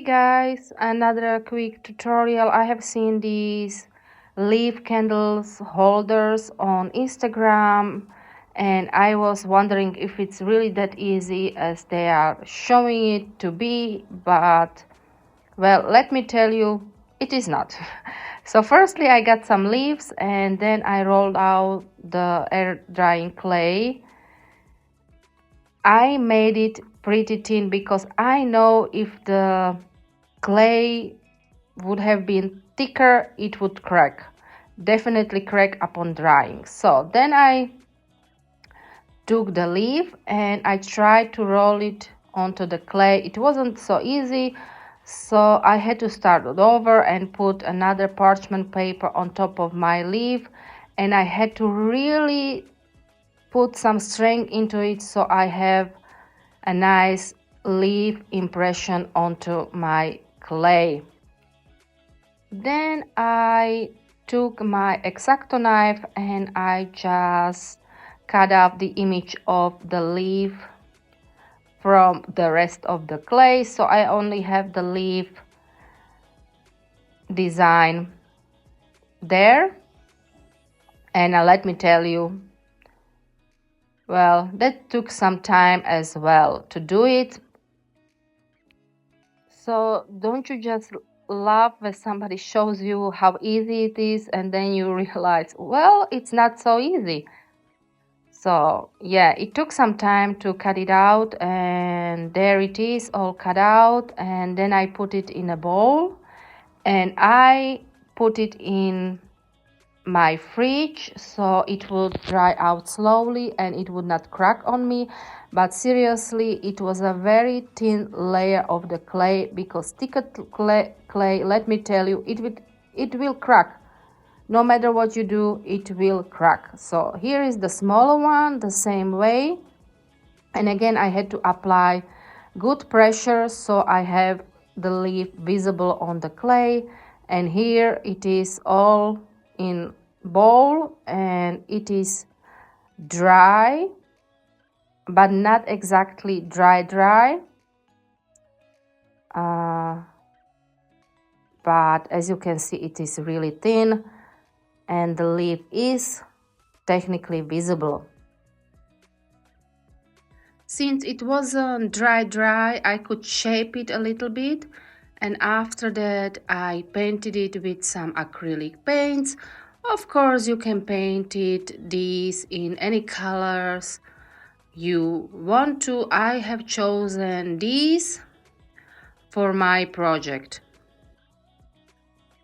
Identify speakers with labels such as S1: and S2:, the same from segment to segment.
S1: guys, another quick tutorial. I have seen these leaf candles holders on Instagram, and I was wondering if it's really that easy as they are showing it to be, but well, let me tell you, it is not. So firstly I got some leaves, and then I rolled out the air drying clay. I made it pretty thin because I know if the clay would have been thicker, it would crack. Definitely crack upon drying. So then I took the leaf and I tried to roll it onto the clay. It wasn't so easy, so I had to start it over and put another parchment paper on top of my leaf, and I had to really put some strength into it so I have a nice leaf impression onto my clay. Then I took my X-Acto knife and I just cut off the image of the leaf from the rest of the clay, so I only have the leaf design there. And let me tell you, well, that took some time as well to do it. So don't you just love when somebody shows you how easy it is and then you realize, well, it's not so easy. So yeah, it took some time to cut it out, and there it is, all cut out. And then I put it in a bowl and I put it in my fridge so it would dry out slowly and it would not crack on me. But seriously, it was a very thin layer of the clay, because thicker clay, let me tell you, it will crack. No matter what you do, it will crack. So here is the smaller one, the same way. And again, I had to apply good pressure so I have the leaf visible on the clay. And here it is all in bowl and it is dry, but not exactly dry. But as you can see, it is really thin and the leaf is technically visible. Since it wasn't dry, I could shape it a little bit, and after that I painted it with some acrylic paints. Of course, you can paint these in any colors you want to. I have chosen these for my project.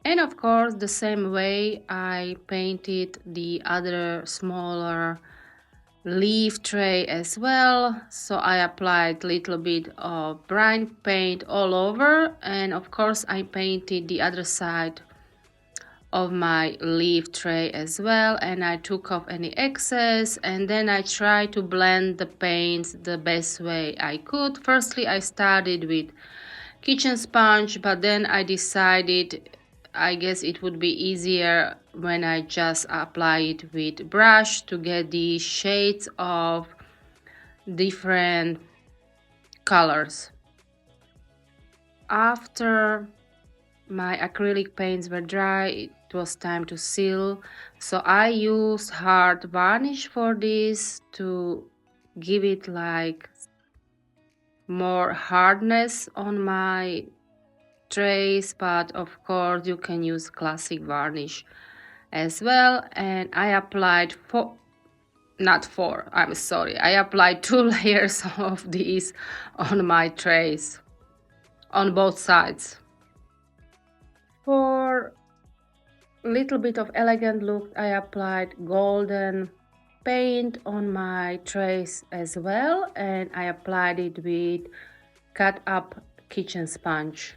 S1: And of course, the same way I painted the other smaller leaf tray as well. So I applied a little bit of brine paint all over, and of course I painted the other side of my leaf tray as well, and I took off any excess, and then I tried to blend the paints the best way I could. Firstly, I started with kitchen sponge, but then I decided I guess it would be easier when I just apply it with brush to get the shades of different colors. After my acrylic paints were dry, it was time to seal. So I used hard varnish for this to give it like more hardness on my trays, but of course you can use classic varnish as well. And I applied I applied 2 layers of these on my trays on both sides. For a little bit of elegant look, I applied golden paint on my trays as well, and I applied it with cut up kitchen sponge.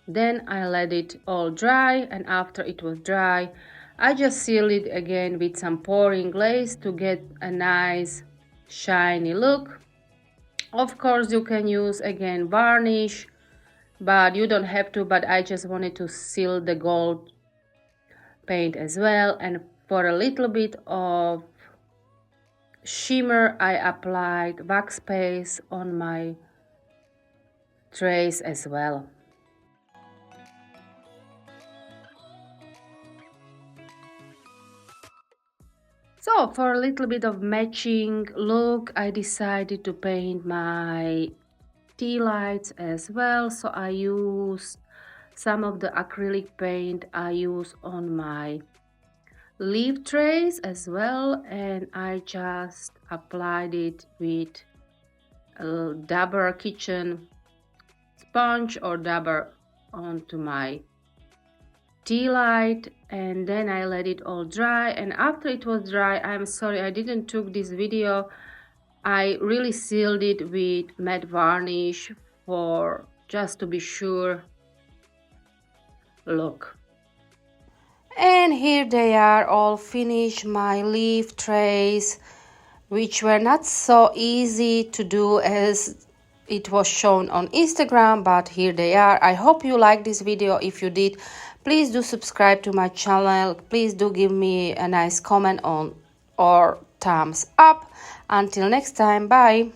S1: Then I let it all dry, and after it was dry, I just sealed it again with some pouring glaze to get a nice shiny look. Of course, you can use again varnish, but you don't have to, but I just wanted to seal the gold paint as well. And for a little bit of shimmer, I applied wax paste on my trays as well. So for a little bit of matching look, I decided to paint my tea lights as well. So I used some of the acrylic paint I use on my leaf trays as well, and I just applied it with a dabber kitchen sponge or dabber onto my tea light, and then I let it all dry. And after it was dry, I'm sorry I didn't took this video, I really sealed it with matte varnish for just to be sure. Look, and here they are all finished, my leaf trays, which were not so easy to do as it was shown on Instagram, but here they are. I hope you liked this video. If you did, please do subscribe to my channel. Please do give me a nice comment on or thumbs up. Until next time, bye.